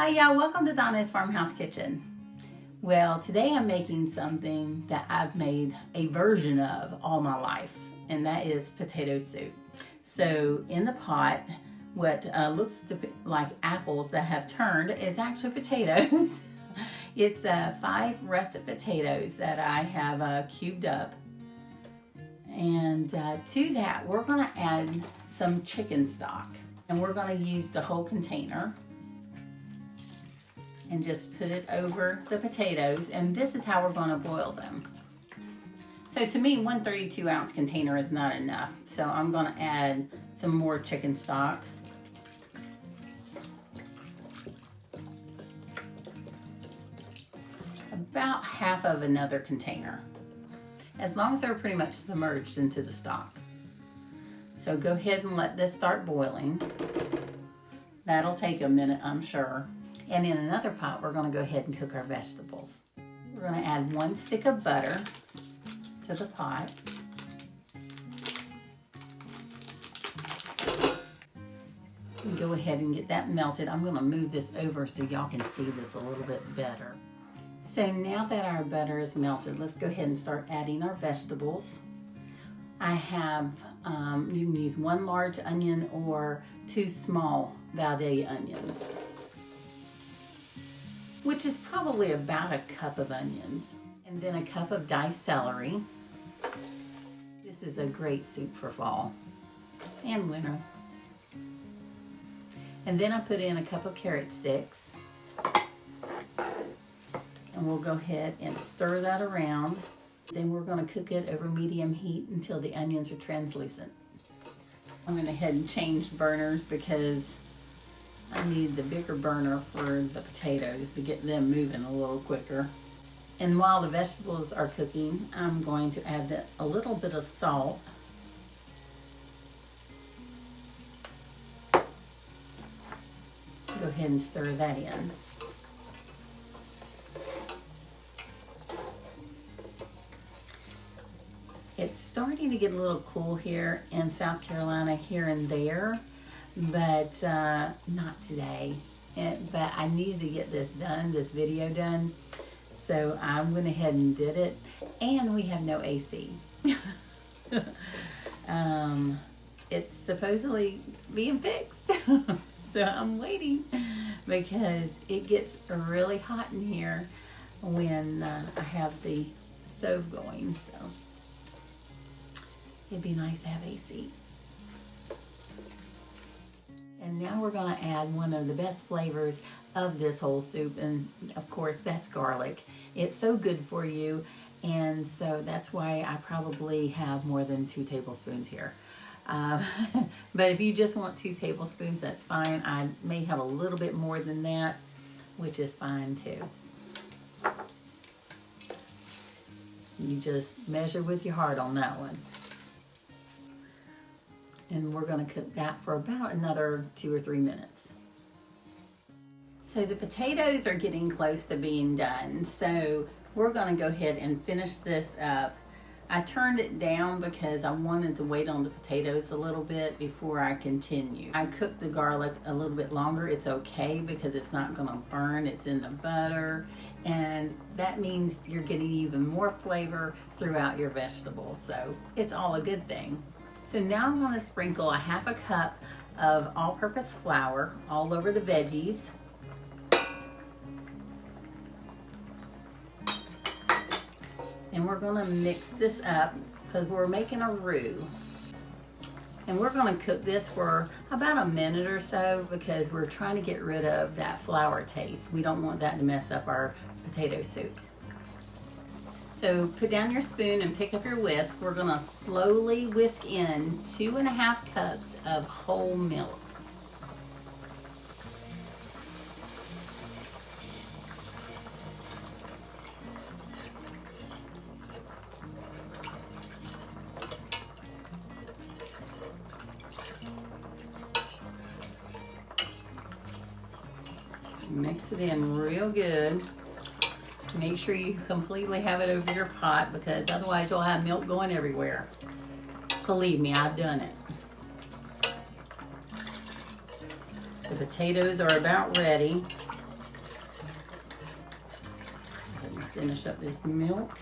Hi y'all, welcome to Donna's Farmhouse Kitchen. Well, today I'm making something that I've made a version of all my life, and that is potato soup. So in the pot, what looks like apples that have turned is actually potatoes. It's 5 russet potatoes that I have cubed up. And to that, we're going to add some chicken stock. And we're going to use the whole container and just put it over the potatoes. And this is how we're going to boil them. So to me, one 32-ounce container is not enough. So I'm going to add some more chicken stock. About half of another container, as long as they're pretty much submerged into the stock. So go ahead and let this start boiling. That'll take a minute, I'm sure. And in another pot, we're going to go ahead and cook our vegetables. We're going to add 1 stick of butter to the pot. And go ahead and get that melted. I'm going to move this over so y'all can see this a little bit better. So now that our butter is melted, let's go ahead and start adding our vegetables. I have, you can use 1 large onion or 2 small Valdez onions, which is probably about a cup of onions. And then a cup of diced celery. This is a great soup for fall and winter. And then I put in a cup of carrot sticks. And we'll go ahead and stir that around. Then we're going to cook it over medium heat until the onions are translucent. I'm going to head and change burners because I need the bigger burner for the potatoes to get them moving a little quicker. And while the vegetables are cooking, I'm going to add a little bit of salt. Go ahead and stir that in. It's starting to get a little cool here in South Carolina here and there, but not today. But I needed to get this done, this video done, so I went ahead and did it, and we have no AC. It's supposedly being fixed, so I'm waiting because it gets really hot in here when I have the stove going, so it'd be nice to have AC. And now we're going to add one of the best flavors of this whole soup, and of course that's garlic. It's so good for you, and so that's why I probably have more than 2 tablespoons here. But if you just want 2 tablespoons, that's fine. I may have a little bit more than that, which is fine too. You just measure with your heart on that one. And we're going to cook that for about another 2 or 3 minutes. So the potatoes are getting close to being done. So we're going to go ahead and finish this up. I turned it down because I wanted to wait on the potatoes a little bit before I continue. I cooked the garlic a little bit longer. It's okay because it's not going to burn. It's in the butter. And that means you're getting even more flavor throughout your vegetables. So it's all a good thing. So now I'm going to sprinkle a ½ a cup of all-purpose flour all over the veggies. And we're going to mix this up because we're making a roux. And we're going to cook this for about a minute or so because we're trying to get rid of that flour taste. We don't want that to mess up our potato soup. So put down your spoon and pick up your whisk. We're going to slowly whisk in 2½ cups of whole milk. Mix it in real good. Make sure you completely have it over your pot because otherwise you'll have milk going everywhere. Believe me, I've done it. The potatoes are about ready. finish up this milk.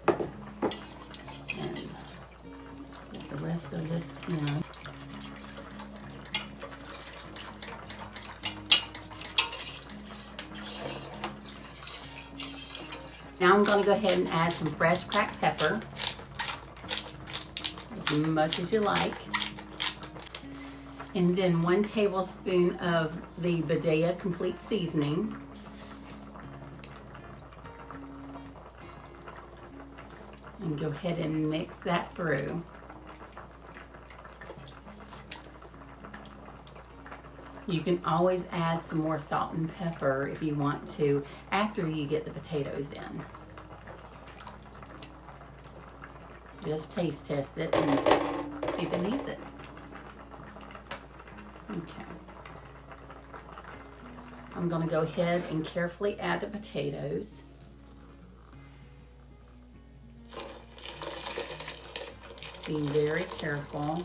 And get the rest of this in. Now I'm going to go ahead and add some fresh cracked pepper, as much as you like. And then 1 tablespoon of the Badea Complete Seasoning. And go ahead and mix that through. You can always add some more salt and pepper if you want to after you get the potatoes in. Just taste test it and see if it needs it. Okay. I'm going to go ahead and carefully add the potatoes. Be very careful.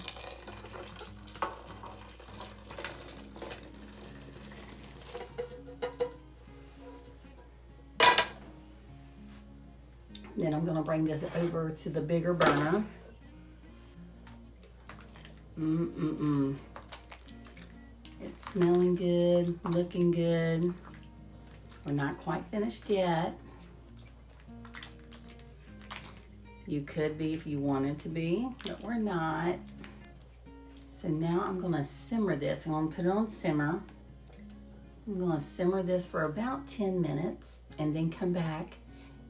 Then I'm going to bring this over to the bigger burner. It's smelling good, looking good. We're not quite finished yet. You could be if you wanted to be, but we're not. So now I'm going to simmer this. I'm going to put it on simmer. I'm going to simmer this for about 10 minutes and then come back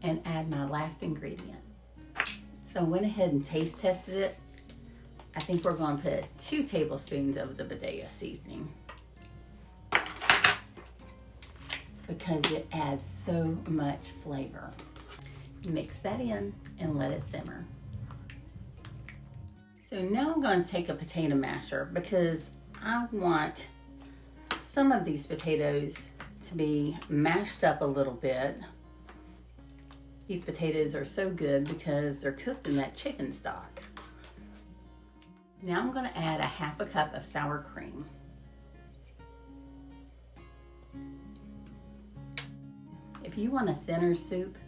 and add my last ingredient. So I went ahead and taste tested it. I think we're going to put 2 tablespoons of the Badea seasoning because it adds so much flavor. Mix that in and let it simmer. So now I'm going to take a potato masher because I want some of these potatoes to be mashed up a little bit. These potatoes are so good because they're cooked in that chicken stock. Now I'm going to add 1/2 cup of sour cream. If you want a thinner soup,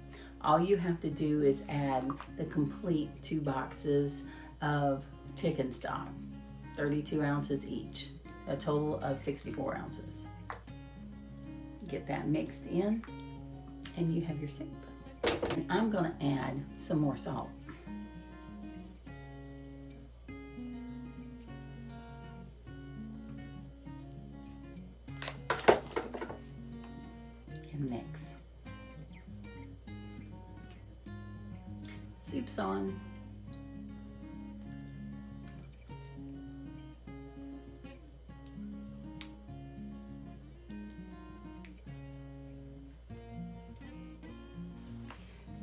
all you have to do is add the complete 2 boxes of chicken stock, 32 ounces each, a total of 64 ounces. Get that mixed in and you have your soup. And I'm going to add some more salt. And mix. Soup's on.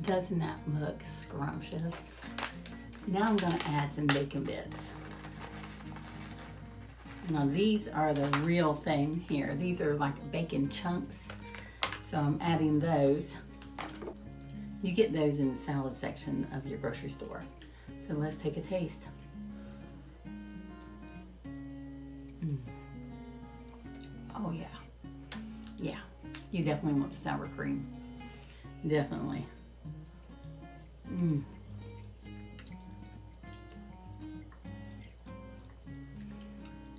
Doesn't that look scrumptious? Now I'm going to add some bacon bits. Now these are the real thing here. These are like bacon chunks. So I'm adding those. You get those in the salad section of your grocery store. So let's take a taste. Oh yeah. Yeah, you definitely want the sour cream. Definitely.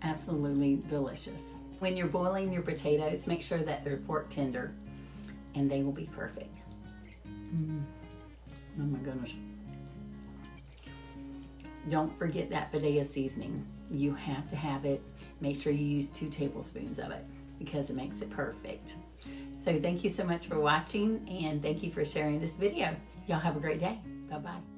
Absolutely delicious. When you're boiling your potatoes, make sure that they're pork tender and they will be perfect. Oh my goodness. Don't forget that Badea seasoning. You have to have it. Make sure you use 2 tablespoons of it because it makes it perfect. So thank you so much for watching and thank you for sharing this video. Y'all have a great day. Bye-bye.